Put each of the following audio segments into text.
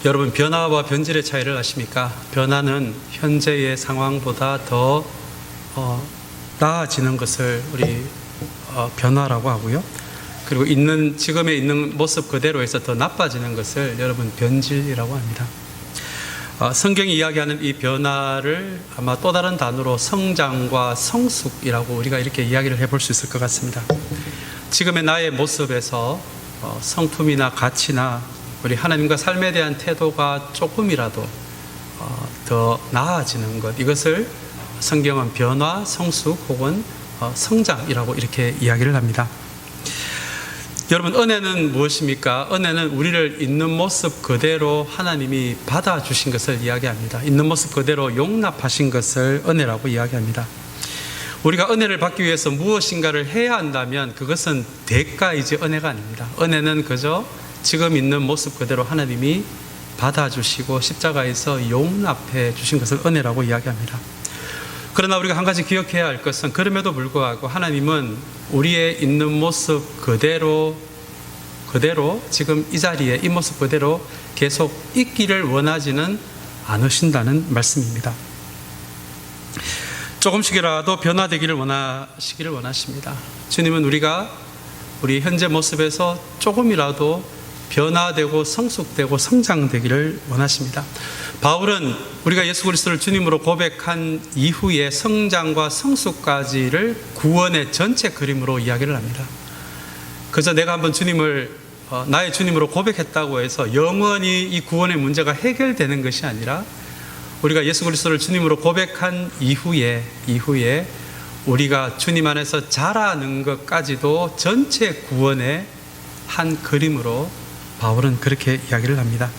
여러분, 변화와 변질의 차이를 아십니까? 변화는 현재의 상황보다 더 나아지는 것을 우리 변화라고 하고요. 그리고 지금에 있는 모습 그대로에서 더 나빠지는 것을 여러분 변질이라고 합니다. 성경이 이야기하는 이 변화를 아마 또 다른 단어로 성장과 성숙이라고 우리가 이렇게 이야기를 해볼 수 있을 것 같습니다. 지금의 나의 모습에서 성품이나 가치나 우리 하나님과 삶에 대한 태도가 조금이라도 더 나아지는 것, 이것을 성경은 변화, 성숙 혹은 성장이라고 이렇게 이야기를 합니다. 여러분, 은혜는 무엇입니까? 은혜는 우리를 있는 모습 그대로 하나님이 받아주신 것을 이야기합니다. 있는 모습 그대로 용납하신 것을 은혜라고 이야기합니다. 우리가 은혜를 받기 위해서 무엇인가를 해야 한다면 그것은 대가이지 은혜가 아닙니다. 은혜는 그저 지금 있는 모습 그대로 하나님이 받아주시고 십자가에서 용납해 주신 것을 은혜라고 이야기합니다. 그러나 우리가 한 가지 기억해야 할 것은, 그럼에도 불구하고 하나님은 우리의 있는 모습 그대로 지금 이 자리에 이 모습 그대로 계속 있기를 원하지는 않으신다는 말씀입니다. 조금씩이라도 변화되기를 원하십니다. 주님은 우리 현재 모습에서 조금이라도 변화되고 성숙되고 성장되기를 원하십니다. 바울은 우리가 예수 그리스도를 주님으로 고백한 이후에 성장과 성숙까지를 구원의 전체 그림으로 이야기를 합니다. 그저 내가 한번 주님을 나의 주님으로 고백했다고 해서 영원히 이 구원의 문제가 해결되는 것이 아니라, 우리가 예수 그리스도를 주님으로 고백한 이후에 우리가 주님 안에서 자라는 것까지도 전체 구원의 한 그림으로 바울은 그렇게 이야기를 합니다.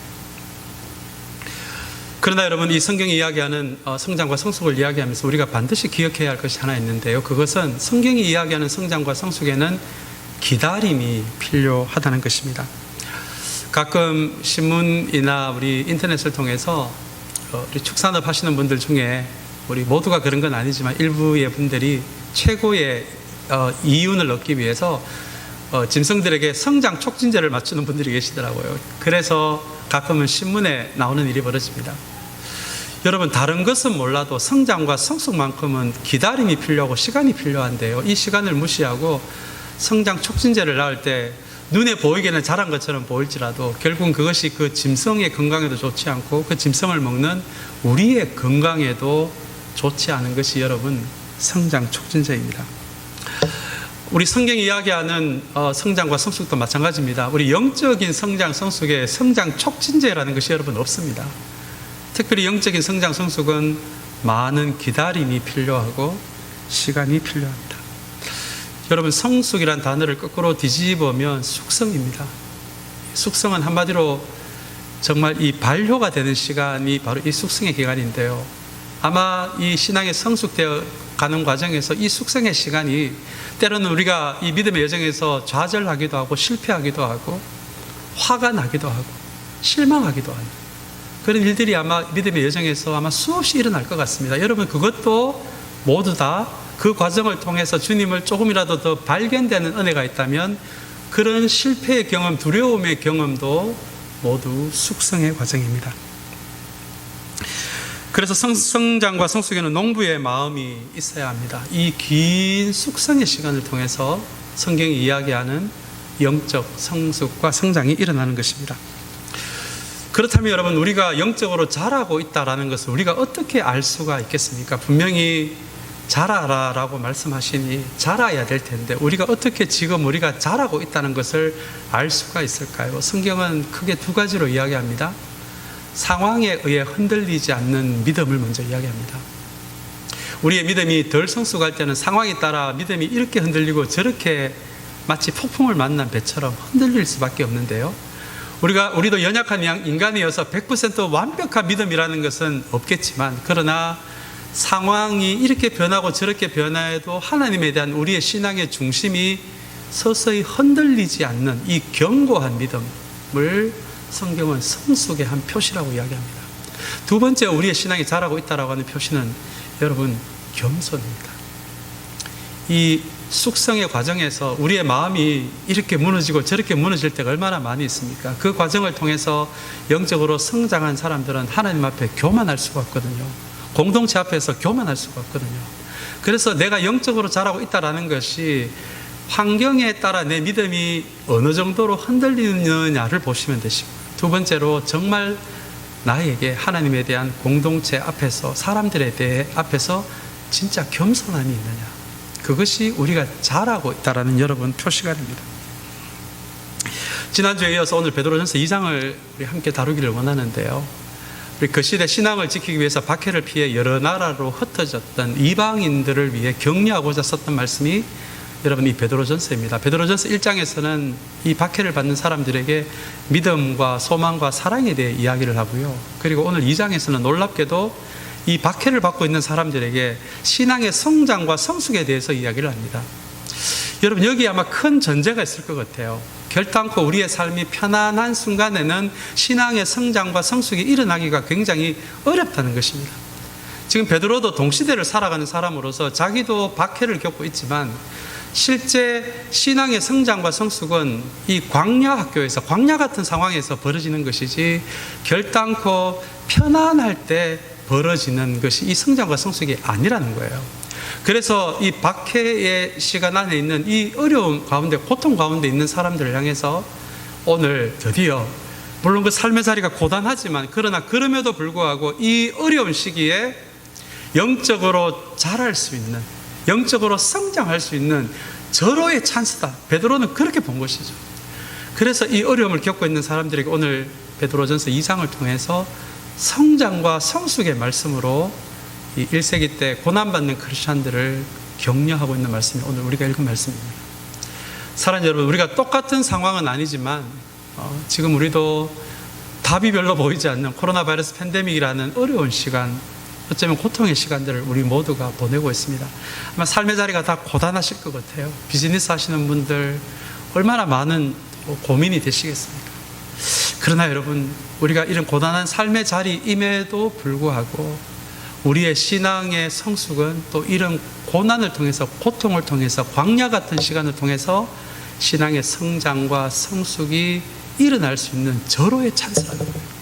그러나 여러분, 이 성경이 이야기하는 성장과 성숙을 이야기하면서 우리가 반드시 기억해야 할 것이 하나 있는데요. 그것은 성경이 이야기하는 성장과 성숙에는 기다림이 필요하다는 것입니다. 가끔 신문이나 우리 인터넷을 통해서 우리 축산업 하시는 분들 중에, 우리 모두가 그런 건 아니지만 일부의 분들이 최고의 이윤을 얻기 위해서 짐승들에게 성장 촉진제를 맞추는 분들이 계시더라고요. 그래서 가끔은 신문에 나오는 일이 벌어집니다. 여러분, 다른 것은 몰라도 성장과 성숙만큼은 기다림이 필요하고 시간이 필요한데요, 이 시간을 무시하고 성장 촉진제를 낳을 때 눈에 보이기는 잘한 것처럼 보일지라도 결국은 그것이 그 짐승의 건강에도 좋지 않고 그 짐승을 먹는 우리의 건강에도 좋지 않은 것이 여러분 성장 촉진제입니다. 우리 성경이 이야기하는 성장과 성숙도 마찬가지입니다. 우리 영적인 성장, 성숙에 성장 촉진제라는 것이 여러분 없습니다. 특별히 영적인 성장, 성숙은 많은 기다림이 필요하고 시간이 필요합니다. 여러분, 성숙이란 단어를 거꾸로 뒤집으면 숙성입니다. 숙성은 한마디로 정말 이 발효가 되는 시간이 바로 이 숙성의 기간인데요, 아마 이 신앙에 성숙되어 가는 과정에서 이 숙성의 시간이 때로는 우리가 이 믿음의 여정에서 좌절하기도 하고 실패하기도 하고 화가 나기도 하고 실망하기도 하는 그런 일들이 아마 믿음의 여정에서 아마 수없이 일어날 것 같습니다. 여러분, 그것도 모두 다 그 과정을 통해서 주님을 조금이라도 더 발견되는 은혜가 있다면 그런 실패의 경험, 두려움의 경험도 모두 숙성의 과정입니다. 그래서 성장과 성숙에는 농부의 마음이 있어야 합니다. 이 긴 숙성의 시간을 통해서 성경이 이야기하는 영적 성숙과 성장이 일어나는 것입니다. 그렇다면 여러분, 우리가 영적으로 자라고 있다는 것을 우리가 어떻게 알 수가 있겠습니까? 분명히 자라라라고 말씀하시니 자라야 될 텐데 우리가 어떻게 지금 우리가 자라고 있다는 것을 알 수가 있을까요? 성경은 크게 두 가지로 이야기합니다. 상황에 의해 흔들리지 않는 믿음을 먼저 이야기합니다. 우리의 믿음이 덜 성숙할 때는 상황에 따라 믿음이 이렇게 흔들리고 저렇게 마치 폭풍을 만난 배처럼 흔들릴 수밖에 없는데요, 우리도 연약한 인간이어서 100% 완벽한 믿음이라는 것은 없겠지만, 그러나 상황이 이렇게 변하고 저렇게 변화해도 하나님에 대한 우리의 신앙의 중심이 서서히 흔들리지 않는 이 견고한 믿음을 성경은 성숙의 한 표시라고 이야기합니다. 두 번째, 우리의 신앙이 자라고 있다고 하는 표시는 여러분 겸손입니다. 이 숙성의 과정에서 우리의 마음이 이렇게 무너지고 저렇게 무너질 때가 얼마나 많이 있습니까? 그 과정을 통해서 영적으로 성장한 사람들은 하나님 앞에 교만할 수가 없거든요. 공동체 앞에서 교만할 수가 없거든요. 그래서 내가 영적으로 자라고 있다는 것이 환경에 따라 내 믿음이 어느 정도로 흔들리느냐를 보시면 되시고, 두 번째로 정말 나에게 하나님에 대한 공동체 앞에서, 사람들에 대해 앞에서 진짜 겸손함이 있느냐, 그것이 우리가 잘하고 있다는 여러분 표시가 됩니다. 지난주에 이어서 오늘 베드로전서 2장을 우리 함께 다루기를 원하는데요, 우리 그 시대 신앙을 지키기 위해서 박해를 피해 여러 나라로 흩어졌던 이방인들을 위해 격려하고자 썼던 말씀이 여러분 이 베드로전서입니다. 베드로전서 1장에서는 이 박해를 받는 사람들에게 믿음과 소망과 사랑에 대해 이야기를 하고요, 그리고 오늘 2장에서는 놀랍게도 이 박해를 받고 있는 사람들에게 신앙의 성장과 성숙에 대해서 이야기를 합니다. 여러분, 여기 아마 큰 전제가 있을 것 같아요. 결단코 우리의 삶이 편안한 순간에는 신앙의 성장과 성숙이 일어나기가 굉장히 어렵다는 것입니다. 지금 베드로도 동시대를 살아가는 사람으로서 자기도 박해를 겪고 있지만, 실제 신앙의 성장과 성숙은 이 광야 학교에서, 광야 같은 상황에서 벌어지는 것이지 결단코 편안할 때 벌어지는 것이 이 성장과 성숙이 아니라는 거예요. 그래서 이 박해의 시간 안에 있는 이 어려움 가운데, 고통 가운데 있는 사람들을 향해서 오늘 드디어, 물론 그 삶의 자리가 고단하지만 그러나 그럼에도 불구하고 이 어려운 시기에 영적으로 자랄 수 있는, 영적으로 성장할 수 있는 절호의 찬스다, 베드로는 그렇게 본 것이죠. 그래서 이 어려움을 겪고 있는 사람들에게 오늘 베드로전서 2장을 통해서 성장과 성숙의 말씀으로 이 1세기 때 고난받는 크리스찬들을 격려하고 있는 말씀이 오늘 우리가 읽은 말씀입니다. 사랑하는 여러분, 우리가 똑같은 상황은 아니지만 지금 우리도 답이 별로 보이지 않는 코로나 바이러스 팬데믹이라는 어려운 시간, 어쩌면 고통의 시간들을 우리 모두가 보내고 있습니다. 아마 삶의 자리가 다 고단하실 것 같아요. 비즈니스 하시는 분들 얼마나 많은 고민이 되시겠습니까? 그러나 여러분, 우리가 이런 고단한 삶의 자리임에도 불구하고 우리의 신앙의 성숙은 또 이런 고난을 통해서, 고통을 통해서, 광야 같은 시간을 통해서 신앙의 성장과 성숙이 일어날 수 있는 절호의 찬스라는 거예요.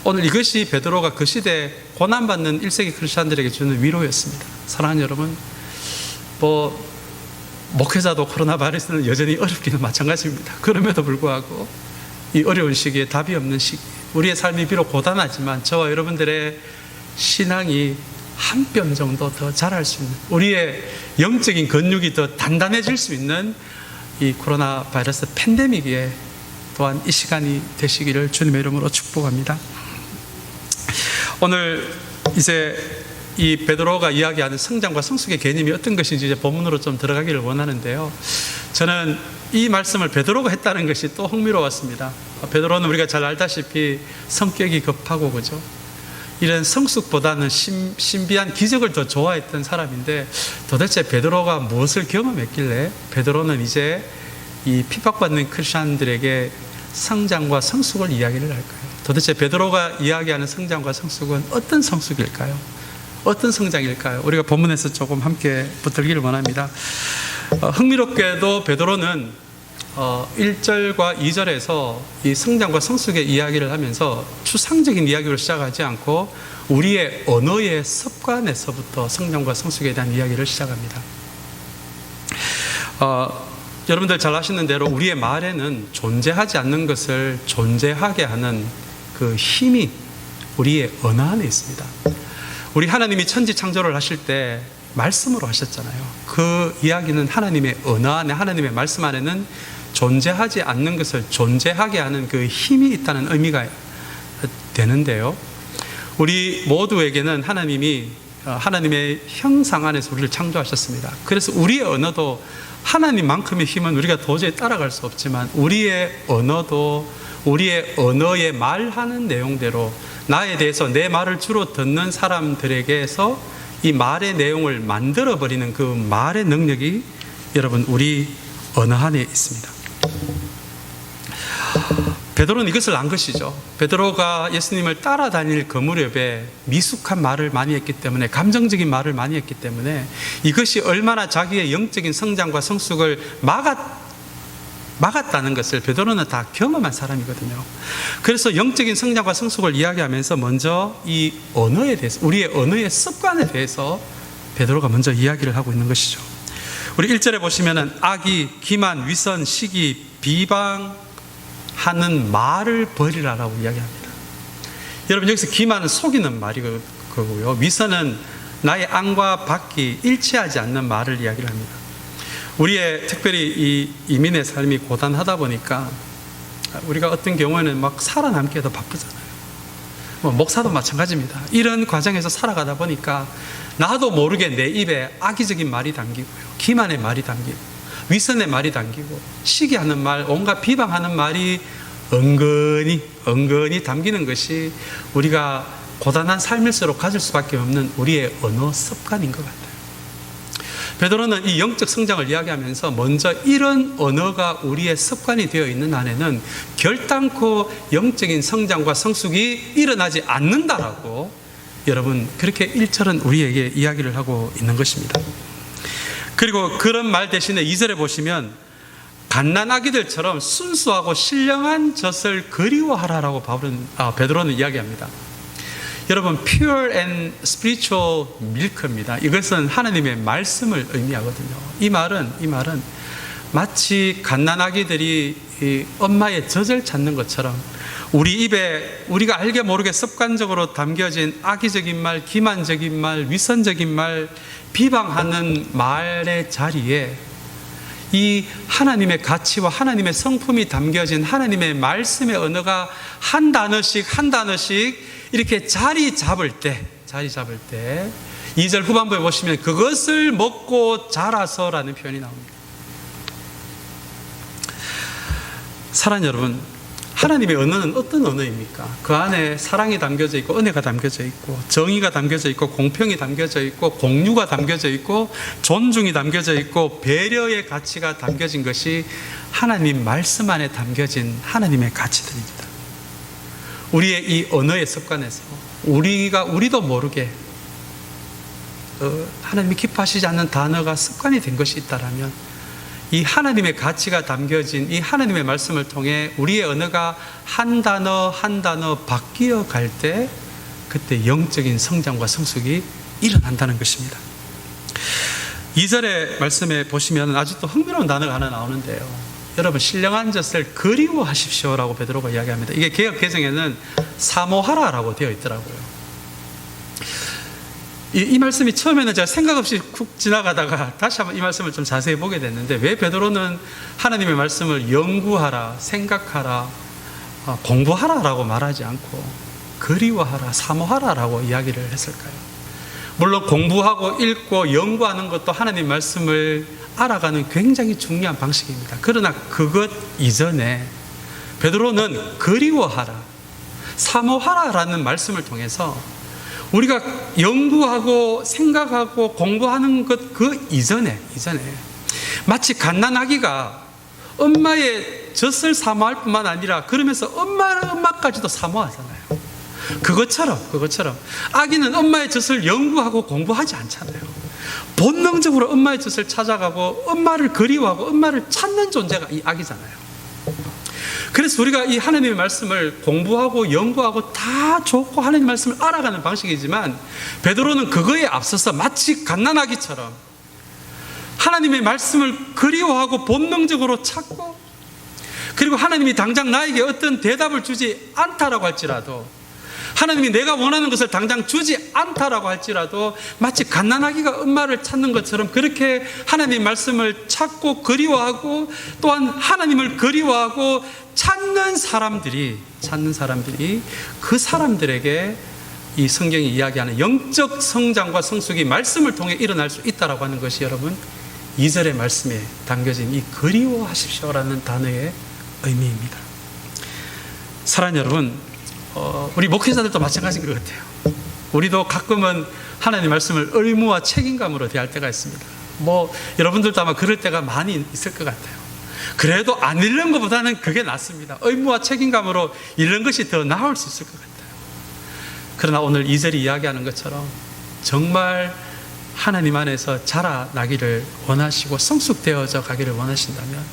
오늘 이것이 베드로가 그 시대에 고난받는 1세기 크리스찬들에게 주는 위로였습니다. 사랑하는 여러분, 목회자도 코로나 바이러스는 여전히 어렵기는 마찬가지입니다. 그럼에도 불구하고 이 어려운 시기에 답이 없는 시기, 우리의 삶이 비록 고단하지만 저와 여러분들의 신앙이 한 뼘 정도 더 자랄 수 있는, 우리의 영적인 근육이 더 단단해질 수 있는 이 코로나 바이러스 팬데믹에 또한 이 시간이 되시기를 주님의 이름으로 축복합니다. 오늘 이제 이 베드로가 이야기하는 성장과 성숙의 개념이 어떤 것인지 이제 본문으로 좀 들어가기를 원하는데요, 저는 이 말씀을 베드로가 했다는 것이 또 흥미로웠습니다. 베드로는 우리가 잘 알다시피 성격이 급하고, 그죠? 이런 성숙보다는 신비한 기적을 더 좋아했던 사람인데, 도대체 베드로가 무엇을 경험했길래 베드로는 이제 이 핍박받는 크리스찬들에게 성장과 성숙을 이야기를 할까요? 도대체 베드로가 이야기하는 성장과 성숙은 어떤 성숙일까요? 어떤 성장일까요? 우리가 본문에서 조금 함께 붙들기를 원합니다. 흥미롭게도 베드로는 1절과 2절에서 이 성장과 성숙의 이야기를 하면서 추상적인 이야기로 시작하지 않고 우리의 언어의 습관에서부터 성장과 성숙에 대한 이야기를 시작합니다. 여러분들 잘 아시는 대로 우리의 말에는 존재하지 않는 것을 존재하게 하는 그 힘이 우리의 언어 안에 있습니다. 우리 하나님이 천지 창조를 하실 때 말씀으로 하셨잖아요. 그 이야기는 하나님의 언어 안에, 하나님의 말씀 안에는 존재하지 않는 것을 존재하게 하는 그 힘이 있다는 의미가 되는데요, 우리 모두에게는 하나님이 하나님의 형상 안에서 우리를 창조하셨습니다. 그래서 우리의 언어도, 하나님만큼의 힘은 우리가 도저히 따라갈 수 없지만 우리의 언어도 우리의 언어에 말하는 내용대로, 나에 대해서 내 말을 주로 듣는 사람들에게서 이 말의 내용을 만들어버리는 그 말의 능력이 여러분 우리 언어 안에 있습니다. 베드로는 이것을 안 것이죠. 베드로가 예수님을 따라다닐 그 무렵에 미숙한 말을 많이 했기 때문에, 감정적인 말을 많이 했기 때문에 이것이 얼마나 자기의 영적인 성장과 성숙을 막았다는 것을 베드로는 다 경험한 사람이거든요. 그래서 영적인 성장과 성숙을 이야기하면서 먼저 이 언어에 대해서, 우리의 언어의 습관에 대해서 베드로가 먼저 이야기를 하고 있는 것이죠. 우리 1절에 보시면은 악의, 기만, 위선, 시기, 비방하는 말을 버리라라고 이야기합니다. 여러분, 여기서 기만은 속이는 말이 거고요. 위선은 나의 안과 밖이 일치하지 않는 말을 이야기를 합니다. 우리의 특별히 이 이민의 삶이 고단하다 보니까 우리가 어떤 경우에는 막 살아남기에도 바쁘잖아요. 목사도 마찬가지입니다. 이런 과정에서 살아가다 보니까 나도 모르게 내 입에 악의적인 말이 담기고요, 기만의 말이 담기고, 위선의 말이 담기고, 시기하는 말, 온갖 비방하는 말이 은근히 담기는 것이 우리가 고단한 삶일수록 가질 수밖에 없는 우리의 언어 습관인 것 같아요. 베드로는 이 영적 성장을 이야기하면서 먼저 이런 언어가 우리의 습관이 되어 있는 한에는 결단코 영적인 성장과 성숙이 일어나지 않는다라고, 여러분, 그렇게 1절은 우리에게 이야기를 하고 있는 것입니다. 그리고 그런 말 대신에 2절에 보시면 갓난아기들처럼 순수하고 신령한 젖을 그리워하라라고 베드로는 이야기합니다. 여러분, pure and spiritual milk입니다. 이것은 하나님의 말씀을 의미하거든요. 이 말은 마치 갓난아기들이 엄마의 젖을 찾는 것처럼 우리 입에 우리가 알게 모르게 습관적으로 담겨진 악의적인 말, 기만적인 말, 위선적인 말, 비방하는 말의 자리에 이 하나님의 가치와 하나님의 성품이 담겨진 하나님의 말씀의 언어가 한 단어씩 이렇게 자리 잡을 때 2절 후반부에 보시면 그것을 먹고 자라서라는 표현이 나옵니다. 사랑하는 여러분, 하나님의 언어는 어떤 언어입니까? 그 안에 사랑이 담겨져 있고, 은혜가 담겨져 있고, 정의가 담겨져 있고, 공평이 담겨져 있고, 공유가 담겨져 있고, 존중이 담겨져 있고, 배려의 가치가 담겨진 것이 하나님 말씀 안에 담겨진 하나님의 가치들입니다. 우리의 이 언어의 습관에서 우리도 모르게 하나님이 기뻐하시지 않는 단어가 습관이 된 것이 있다라면, 이 하나님의 가치가 담겨진 이 하나님의 말씀을 통해 우리의 언어가 한 단어 바뀌어 갈 때, 그때 영적인 성장과 성숙이 일어난다는 것입니다. 2절의 말씀에 보시면 아주 또 흥미로운 단어가 하나 나오는데요. 여러분, 신령한 젖을 그리워하십시오라고 베드로가 이야기합니다. 이게 개역 개정에는 사모하라라고 되어 있더라고요. 이 말씀이 처음에는 제가 생각 없이 쿡 지나가다가 다시 한번 이 말씀을 좀 자세히 보게 됐는데, 왜 베드로는 하나님의 말씀을 연구하라, 생각하라, 공부하라라고 말하지 않고 그리워하라, 사모하라라고 이야기를 했을까요? 물론 공부하고 읽고 연구하는 것도 하나님 말씀을 알아가는 굉장히 중요한 방식입니다. 그러나 그것 이전에 베드로는 그리워하라, 사모하라라는 말씀을 통해서 우리가 연구하고 생각하고 공부하는 것 그 이전에 마치 갓난아기가 엄마의 젖을 사모할 뿐만 아니라 그러면서 엄마까지도 사모하잖아요. 그것처럼 아기는 엄마의 젖을 연구하고 공부하지 않잖아요. 본능적으로 엄마의 젖을 찾아가고 엄마를 그리워하고 엄마를 찾는 존재가 이 아기잖아요. 그래서 우리가 이 하나님의 말씀을 공부하고 연구하고 다 좋고 하나님의 말씀을 알아가는 방식이지만, 베드로는 그거에 앞서서 마치 갓난아기처럼 하나님의 말씀을 그리워하고 본능적으로 찾고, 그리고 하나님이 당장 나에게 어떤 대답을 주지 않다라고 할지라도, 하나님이 내가 원하는 것을 당장 주지 않다라고 할지라도 마치 갓난아기가 엄마를 찾는 것처럼 그렇게 하나님의 말씀을 찾고 그리워하고, 또한 하나님을 그리워하고 찾는 사람들이 그 사람들에게 이 성경이 이야기하는 영적 성장과 성숙이 말씀을 통해 일어날 수 있다라고 하는 것이, 여러분, 2절의 말씀에 담겨진 이 그리워하십시오라는 단어의 의미입니다. 사랑하는 여러분, 우리 목회자들도 마찬가지인 것 같아요. 우리도 가끔은 하나님의 말씀을 의무와 책임감으로 대할 때가 있습니다. 여러분들도 아마 그럴 때가 많이 있을 것 같아요. 그래도 안 잃는 것보다는 그게 낫습니다. 의무와 책임감으로 잃는 것이 더 나을 수 있을 것 같아요. 그러나 오늘 2절이 이야기하는 것처럼 정말 하나님 안에서 자라나기를 원하시고 성숙되어져 가기를 원하신다면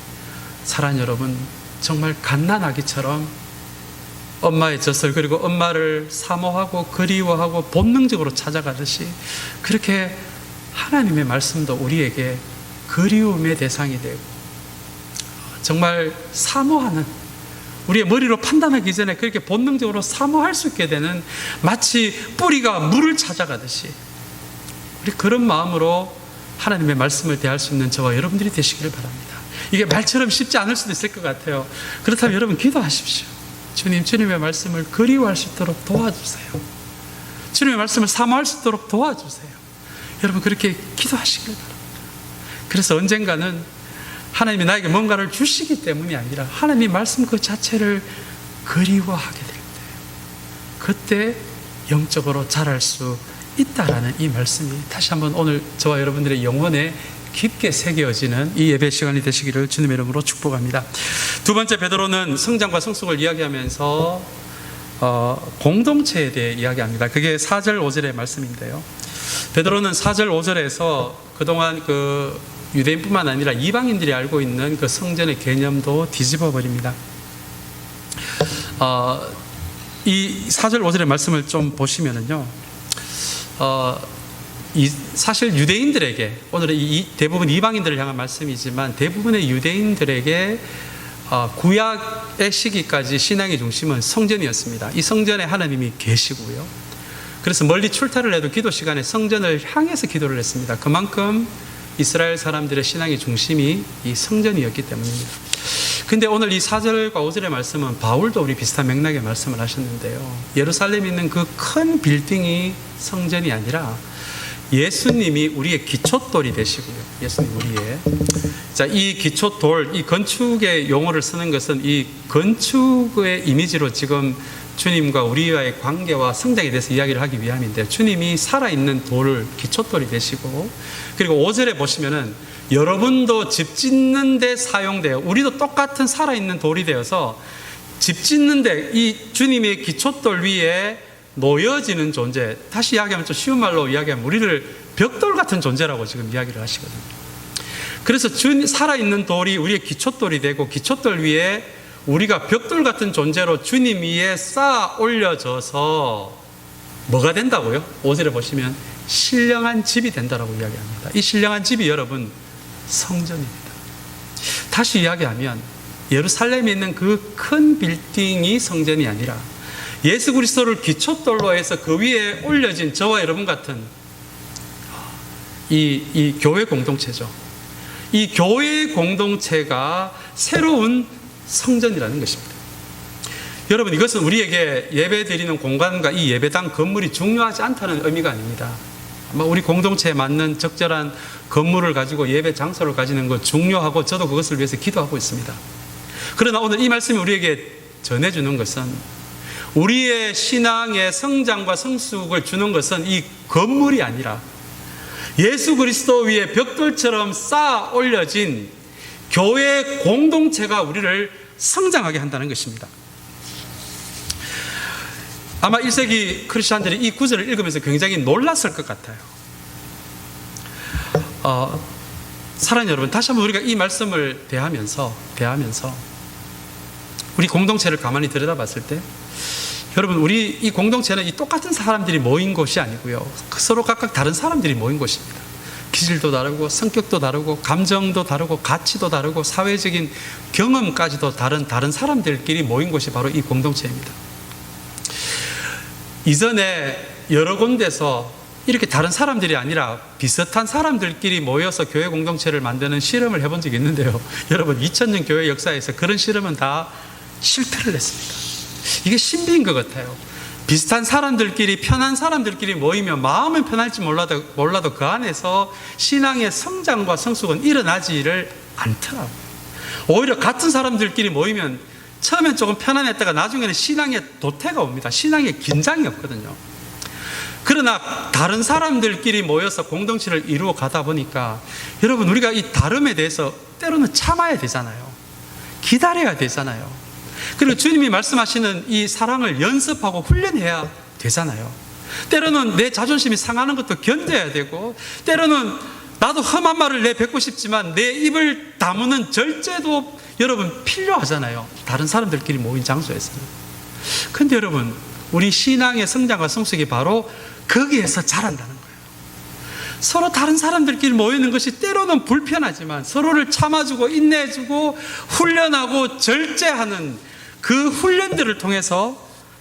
사랑하는 여러분, 정말 갓난아기처럼 엄마의 젖을, 그리고 엄마를 사모하고 그리워하고 본능적으로 찾아가듯이 그렇게 하나님의 말씀도 우리에게 그리움의 대상이 되고 정말 사모하는, 우리의 머리로 판단하기 전에 그렇게 본능적으로 사모할 수 있게 되는, 마치 뿌리가 물을 찾아가듯이 우리 그런 마음으로 하나님의 말씀을 대할 수 있는 저와 여러분들이 되시기를 바랍니다. 이게 말처럼 쉽지 않을 수도 있을 것 같아요. 그렇다면 여러분 기도하십시오. 주님, 주님의 말씀을 그리워할 수 있도록 도와주세요. 주님의 말씀을 사모할 수 있도록 도와주세요. 여러분 그렇게 기도하시길 바랍니다. 그래서 언젠가는 하나님이 나에게 뭔가를 주시기 때문이 아니라 하나님 말씀 그 자체를 그리워하게 될 때, 그때 영적으로 자랄 수 있다라는 이 말씀이 다시 한번 오늘 저와 여러분들의 영혼에 깊게 새겨지는 이 예배 시간이 되시기를 주님의 이름으로 축복합니다. 두 번째, 베드로는 성장과 성숙을 이야기하면서 공동체에 대해 이야기합니다. 그게 4절 5절의 말씀인데요. 베드로는 4절 5절에서 그동안 그 유대인뿐만 아니라 이방인들이 알고 있는 그 성전의 개념도 뒤집어 버립니다. 이 4절 5절의 말씀을 좀 보시면은요, 사실 유대인들에게, 오늘은 대부분 이방인들을 향한 말씀이지만 대부분의 유대인들에게 구약의 시기까지 신앙의 중심은 성전이었습니다. 이 성전에 하나님이 계시고요. 그래서 멀리 출타를 해도 기도 시간에 성전을 향해서 기도를 했습니다. 그만큼 이스라엘 사람들의 신앙의 중심이 이 성전이었기 때문입니다. 근데 오늘 이 4절과 5절의 말씀은 바울도 우리 비슷한 맥락의 말씀을 하셨는데요. 예루살렘에 있는 그 큰 빌딩이 성전이 아니라 예수님이 우리의 기초돌이 되시고요. 예수님 우리의. 자, 이 기초돌, 이 건축의 용어를 쓰는 것은 이 건축의 이미지로 지금 주님과 우리와의 관계와 성장에 대해서 이야기를 하기 위함인데, 주님이 살아있는 돌을 기초돌이 되시고, 그리고 5절에 보시면은 여러분도 집 짓는 데 사용되어, 우리도 똑같은 살아있는 돌이 되어서 집 짓는 데 이 주님의 기초돌 위에 놓여지는 존재, 다시 이야기하면 좀 쉬운 말로 이야기하면 우리를 벽돌 같은 존재라고 지금 이야기를 하시거든요. 그래서 살아있는 돌이 우리의 기초돌이 되고, 기초돌 위에 우리가 벽돌 같은 존재로 주님 위에 쌓아 올려져서 뭐가 된다고요? 5절에 보시면 신령한 집이 된다라고 이야기합니다. 이 신령한 집이 여러분 성전입니다. 다시 이야기하면 예루살렘에 있는 그 큰 빌딩이 성전이 아니라 예수 그리스도를 기초돌로 해서 그 위에 올려진 저와 여러분 같은 이 교회 공동체죠. 이 교회 공동체가 새로운 성전이라는 것입니다. 여러분, 이것은 우리에게 예배 드리는 공간과 이 예배당 건물이 중요하지 않다는 의미가 아닙니다. 아마 우리 공동체에 맞는 적절한 건물을 가지고 예배 장소를 가지는 것 중요하고 저도 그것을 위해서 기도하고 있습니다. 그러나 오늘 이 말씀이 우리에게 전해주는 것은, 우리의 신앙의 성장과 성숙을 주는 것은 이 건물이 아니라 예수 그리스도 위에 벽돌처럼 쌓아 올려진 교회 공동체가 우리를 성장하게 한다는 것입니다. 아마 1세기 크리스찬들이 이 구절을 읽으면서 굉장히 놀랐을 것 같아요. 사랑하는 여러분, 다시 한번 우리가 이 말씀을 대하면서 우리 공동체를 가만히 들여다봤을 때, 여러분, 우리 이 공동체는 이 똑같은 사람들이 모인 곳이 아니고요, 서로 각각 다른 사람들이 모인 곳입니다. 기질도 다르고 성격도 다르고 감정도 다르고 가치도 다르고 사회적인 경험까지도 다른 사람들끼리 모인 곳이 바로 이 공동체입니다. 이전에 여러 군데서 이렇게 다른 사람들이 아니라 비슷한 사람들끼리 모여서 교회 공동체를 만드는 실험을 해본 적이 있는데요, 여러분, 2000년 교회 역사에서 그런 실험은 다 실패를 했습니다. 이게 신비인 것 같아요. 비슷한 사람들끼리, 편한 사람들끼리 모이면 마음은 편할지 몰라도 그 안에서 신앙의 성장과 성숙은 일어나지를 않더라고요. 오히려 같은 사람들끼리 모이면 처음엔 조금 편안했다가 나중에는 신앙의 도태가 옵니다. 신앙의 긴장이 없거든요. 그러나 다른 사람들끼리 모여서 공동체를 이루어 가다 보니까, 여러분, 우리가 이 다름에 대해서 때로는 참아야 되잖아요. 기다려야 되잖아요. 그리고 주님이 말씀하시는 이 사랑을 연습하고 훈련해야 되잖아요. 때로는 내 자존심이 상하는 것도 견뎌야 되고, 때로는 나도 험한 말을 내뱉고 싶지만 내 입을 다무는 절제도 여러분 필요하잖아요. 다른 사람들끼리 모인 장소에서는. 근데 여러분, 우리 신앙의 성장과 성숙이 바로 거기에서 자란다는 거예요. 서로 다른 사람들끼리 모이는 것이 때로는 불편하지만 서로를 참아주고 인내해주고 훈련하고 절제하는 그 훈련들을 통해서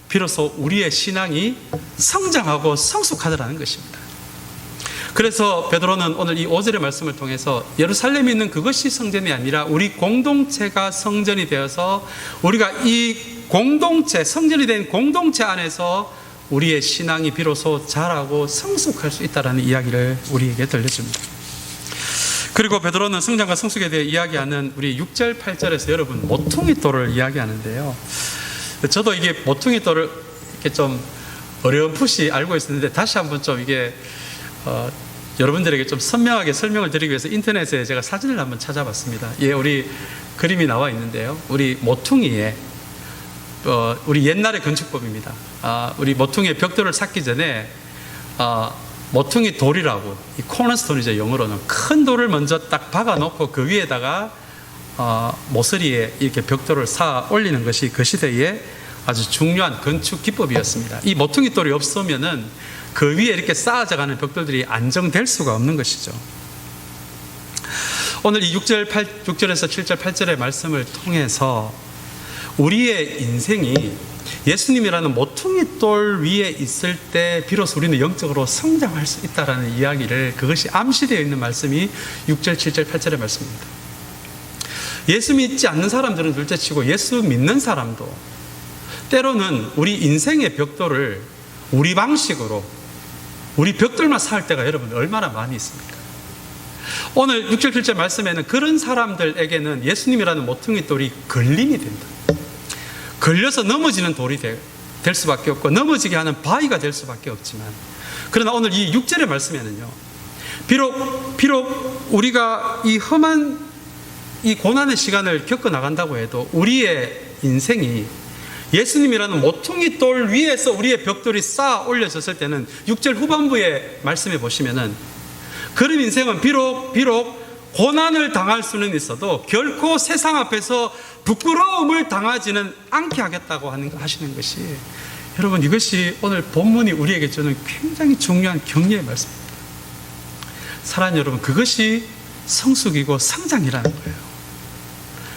비로소 우리의 신앙이 성장하고 성숙하더라는 것입니다. 그래서 베드로는 오늘 이 5절의 말씀을 통해서 예루살렘에 있는 그것이 성전이 아니라 우리 공동체가 성전이 되어서 우리가 이 공동체, 성전이 된 공동체 안에서 우리의 신앙이 비로소 자라고 성숙할 수 있다는 이야기를 우리에게 들려줍니다. 그리고 베드로는 성장과 성숙에 대해 이야기하는 우리 6절, 8절에서 여러분 모퉁이돌을 이야기하는데요. 저도 이게 모퉁이돌을 이렇게 좀 어렴풋이 알고 있었는데 다시 한번 좀 이게 여러분들에게 좀 선명하게 설명을 드리기 위해서 인터넷에 제가 사진을 한번 찾아봤습니다. 예, 우리 그림이 나와 있는데요. 우리 모퉁이에 우리 옛날의 건축법입니다. 우리 모퉁이의 벽돌을 쌓기 전에 모퉁이 돌이라고, 이 코너스톤이죠, 영어로는. 큰 돌을 먼저 딱 박아놓고 그 위에다가 모서리에 이렇게 벽돌을 쌓아 올리는 것이 그 시대의 아주 중요한 건축 기법이었습니다. 이 모퉁이 돌이 없으면은 그 위에 이렇게 쌓아져가는 벽돌들이 안정될 수가 없는 것이죠. 오늘 이 6절에서 7절, 8절의 말씀을 통해서 우리의 인생이 예수님이라는 모퉁이 돌 위에 있을 때 비로소 우리는 영적으로 성장할 수 있다는 이야기를, 그것이 암시되어 있는 말씀이 6절, 7절, 8절의 말씀입니다. 예수 믿지 않는 사람들은 둘째치고 예수 믿는 사람도 때로는 우리 인생의 벽돌을 우리 방식으로 우리 벽돌만 쌓을 때가 여러분 얼마나 많이 있습니까? 오늘 6절, 7절 말씀에는 그런 사람들에게는 예수님이라는 모퉁이 돌이 걸림이 된다. 걸려서 넘어지는 돌이 될 수밖에 없고 넘어지게 하는 바위가 될 수밖에 없지만, 그러나 오늘 이 6절의 말씀에는요, 비록 우리가 이 험한 이 고난의 시간을 겪어 나간다고 해도 우리의 인생이 예수님이라는 모퉁이 돌 위에서 우리의 벽돌이 쌓아 올려졌을 때는 6절 후반부의 말씀에 보시면은 그런 인생은 비록 고난을 당할 수는 있어도 결코 세상 앞에서 부끄러움을 당하지는 않게 하겠다고 하시는 것이, 여러분 이것이 오늘 본문이 우리에게 주는 굉장히 중요한 격려의 말씀입니다. 사랑하는 여러분, 그것이 성숙이고 성장이라는 거예요.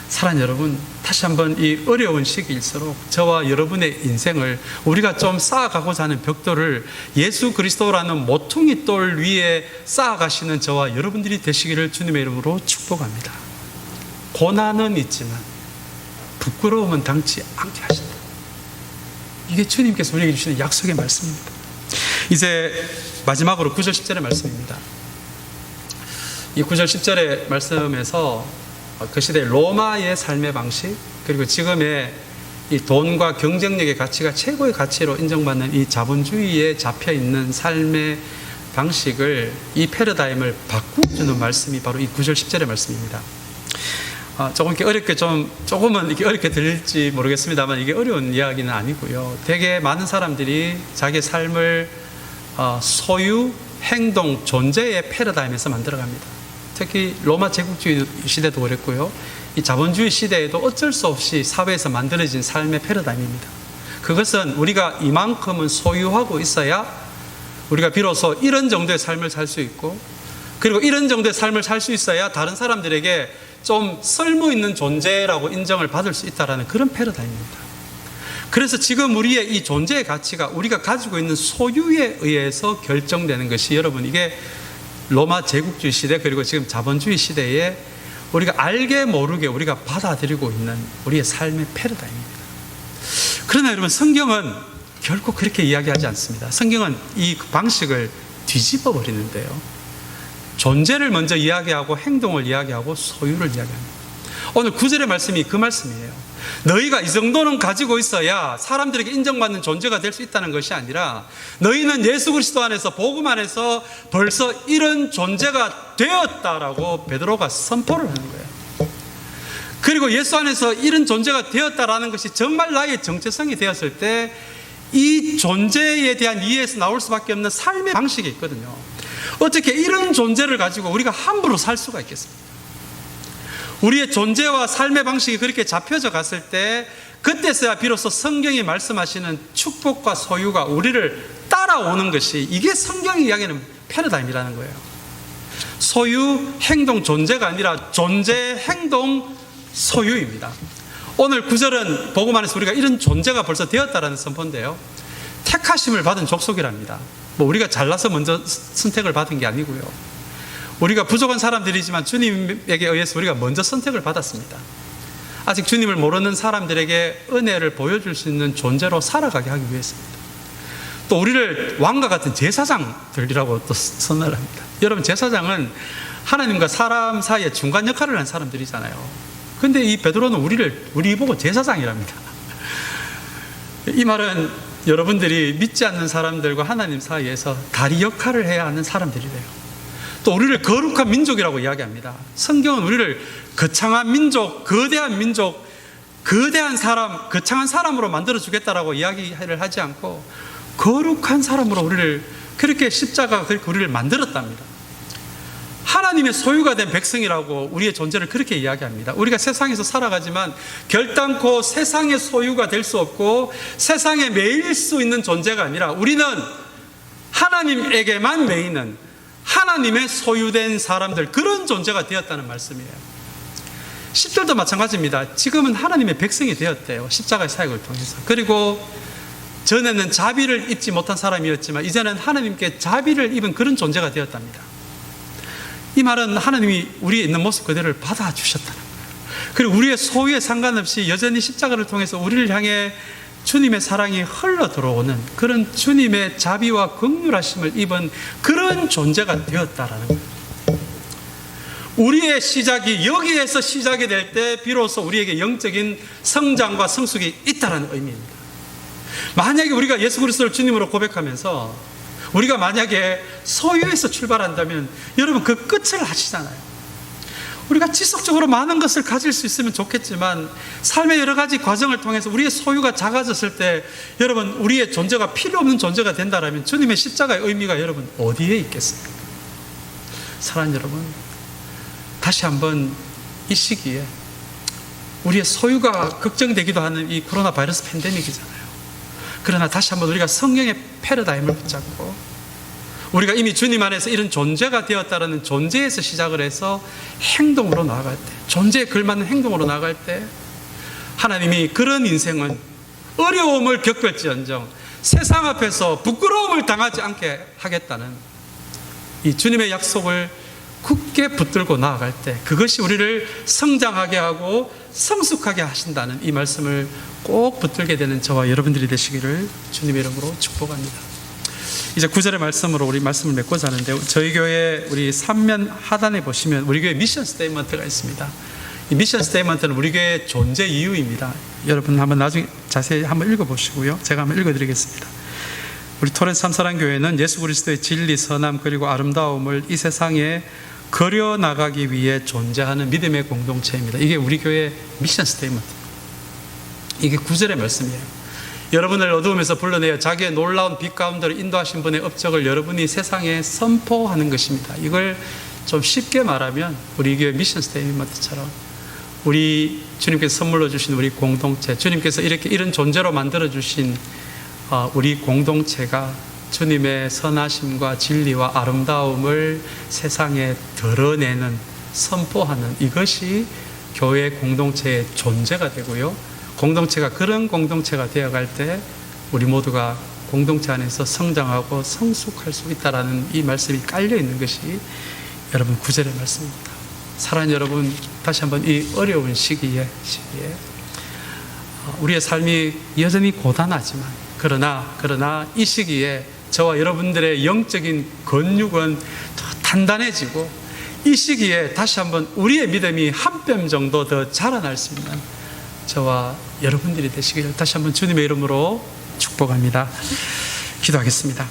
사랑하는 여러분, 다시 한번 이 어려운 시기일수록 저와 여러분의 인생을 우리가 좀 쌓아가고자 하는 벽돌을 예수 그리스도라는 모퉁이 돌 위에 쌓아가시는 저와 여러분들이 되시기를 주님의 이름으로 축복합니다. 고난은 있지만 부끄러움은 당치 않게 하신다. 이게 주님께서 우리에게 주시는 약속의 말씀입니다. 이제 마지막으로 9절 10절의 말씀입니다. 이 9절 10절의 말씀에서 그 시대 로마의 삶의 방식, 그리고 지금의 이 돈과 경쟁력의 가치가 최고의 가치로 인정받는 이 자본주의에 잡혀있는 삶의 방식을, 이 패러다임을 바꾸어주는 말씀이 바로 이 9절 10절의 말씀입니다. 조금 이렇게 어렵게 조금은 이렇게 어렵게 들릴지 모르겠습니다만 이게 어려운 이야기는 아니고요. 되게 많은 사람들이 자기 삶을 소유, 행동, 존재의 패러다임에서 만들어갑니다. 특히 로마 제국주의 시대도 그랬고요. 이 자본주의 시대에도 어쩔 수 없이 사회에서 만들어진 삶의 패러다임입니다. 그것은 우리가 이만큼은 소유하고 있어야 우리가 비로소 이런 정도의 삶을 살 수 있고, 그리고 이런 정도의 삶을 살 수 있어야 다른 사람들에게 좀 쓸모 있는 존재라고 인정을 받을 수 있다는 그런 패러다임입니다. 그래서 지금 우리의 이 존재의 가치가 우리가 가지고 있는 소유에 의해서 결정되는 것이, 여러분 이게 로마 제국주의 시대, 그리고 지금 자본주의 시대에 우리가 알게 모르게 우리가 받아들이고 있는 우리의 삶의 패러다임입니다. 그러나 여러분, 성경은 결코 그렇게 이야기하지 않습니다. 성경은 이 방식을 뒤집어 버리는데요, 존재를 먼저 이야기하고 행동을 이야기하고 소유를 이야기합니다. 오늘 9절의 말씀이 그 말씀이에요. 너희가 이 정도는 가지고 있어야 사람들에게 인정받는 존재가 될 수 있다는 것이 아니라, 너희는 예수 그리스도 안에서, 복음 안에서 벌써 이런 존재가 되었다라고 베드로가 선포를 하는 거예요. 그리고 예수 안에서 이런 존재가 되었다라는 것이 정말 나의 정체성이 되었을 때 이 존재에 대한 이해에서 나올 수밖에 없는 삶의 방식이 있거든요. 어떻게 이런 존재를 가지고 우리가 함부로 살 수가 있겠습니까? 우리의 존재와 삶의 방식이 그렇게 잡혀져 갔을 때 그때서야 비로소 성경이 말씀하시는 축복과 소유가 우리를 따라오는 것이, 이게 성경이 이야기하는 패러다임이라는 거예요. 소유, 행동, 존재가 아니라 존재, 행동, 소유입니다. 오늘 9절은 복음 안에서 우리가 이런 존재가 벌써 되었다라는 선포인데요, 택하심을 받은 족속이랍니다. 우리가 잘나서 먼저 선택을 받은 게 아니고요, 우리가 부족한 사람들이지만 주님에게 의해서 우리가 먼저 선택을 받았습니다. 아직 주님을 모르는 사람들에게 은혜를 보여줄 수 있는 존재로 살아가게 하기 위해서입니다. 또 우리를 왕과 같은 제사장들이라고 또 선언을 합니다. 여러분, 제사장은 하나님과 사람 사이에 중간 역할을 하는 사람들이잖아요. 근데 이 베드로는 우리 보고 제사장이랍니다. 이 말은 여러분들이 믿지 않는 사람들과 하나님 사이에서 다리 역할을 해야 하는 사람들이래요. 또 우리를 거룩한 민족이라고 이야기합니다. 성경은 우리를 거창한 민족, 거대한 사람, 거창한 사람으로 만들어주겠다라고 이야기를 하지 않고 거룩한 사람으로 우리를, 그렇게 십자가가 그렇게 우리를 만들었답니다. 하나님의 소유가 된 백성이라고 우리의 존재를 그렇게 이야기합니다. 우리가 세상에서 살아가지만 결단코 세상의 소유가 될 수 없고 세상에 매일 수 있는 존재가 아니라 우리는 하나님에게만 매이는 하나님의 소유된 사람들, 그런 존재가 되었다는 말씀이에요. 10절도 마찬가지입니다. 지금은 하나님의 백성이 되었대요, 십자가의 사역을 통해서. 그리고 전에는 자비를 입지 못한 사람이었지만 이제는 하나님께 자비를 입은 그런 존재가 되었답니다. 이 말은 하나님이 우리의 있는 모습 그대로를 받아주셨다는 거예요. 그리고 우리의 소유에 상관없이 여전히 십자가를 통해서 우리를 향해 주님의 사랑이 흘러 들어오는 그런 주님의 자비와 긍휼하심을 입은 그런 존재가 되었다라는 거예요. 우리의 시작이 여기에서 시작이 될 때 비로소 우리에게 영적인 성장과 성숙이 있다는 의미입니다. 만약에 우리가 예수 그리스도를 주님으로 고백하면서 우리가 만약에 소유에서 출발한다면 여러분 그 끝을 아시잖아요. 우리가 지속적으로 많은 것을 가질 수 있으면 좋겠지만 삶의 여러 가지 과정을 통해서 우리의 소유가 작아졌을 때 여러분 우리의 존재가 필요 없는 존재가 된다면 주님의 십자가의 의미가 여러분 어디에 있겠습니까? 사랑하는 여러분, 다시 한번 이 시기에 우리의 소유가 걱정되기도 하는 이 코로나 바이러스 팬데믹이잖아요. 그러나 다시 한번 우리가 성경의 패러다임을 붙잡고 우리가 이미 주님 안에서 이런 존재가 되었다는 존재에서 시작을 해서 행동으로 나아갈 때, 존재에 걸맞는 행동으로 나아갈 때 하나님이 그런 인생은 어려움을 겪을지언정 세상 앞에서 부끄러움을 당하지 않게 하겠다는 이 주님의 약속을 굳게 붙들고 나아갈 때 그것이 우리를 성장하게 하고 성숙하게 하신다는 이 말씀을 꼭 붙들게 되는 저와 여러분들이 되시기를 주님의 이름으로 축복합니다. 이제 9절의 말씀으로 우리 말씀을 맺고자 하는데, 저희 교회 우리 3면 하단에 보시면 우리 교회 미션 스테이트먼트가 있습니다. 이 미션 스테이트먼트는 우리 교회 존재 이유입니다. 여러분 한번 나중에 자세히 한번 읽어보시고요, 제가 한번 읽어드리겠습니다. 우리 토렌스 삼사랑교회는 예수 그리스도의 진리, 선함 그리고 아름다움을 이 세상에 거려나가기 위해 존재하는 믿음의 공동체입니다. 이게 우리 교회의 미션 스테이트먼트, 이게 9절의 말씀이에요. 여러분을 어두움에서 불러내어 자기의 놀라운 빛 가운데로 인도하신 분의 업적을 여러분이 세상에 선포하는 것입니다. 이걸 좀 쉽게 말하면 우리 교회 미션 스테이트먼트처럼 우리 주님께서 선물로 주신 우리 공동체, 주님께서 이런 존재로 만들어 주신 우리 공동체가 주님의 선하심과 진리와 아름다움을 세상에 드러내는, 선포하는, 이것이 교회 공동체의 존재가 되고요, 공동체가 그런 공동체가 되어갈 때 우리 모두가 공동체 안에서 성장하고 성숙할 수 있다라는 이 말씀이 깔려 있는 것이 여러분 9절의 말씀입니다. 사랑하는 여러분, 다시 한번 이 어려운 시기에 우리의 삶이 여전히 고단하지만 그러나 이 시기에 저와 여러분들의 영적인 근육은 더 단단해지고 이 시기에 다시 한번 우리의 믿음이 한 뼘 정도 더 자라날 수 있는 저와 여러분들이 되시기를 다시 한번 주님의 이름으로 축복합니다. 기도하겠습니다.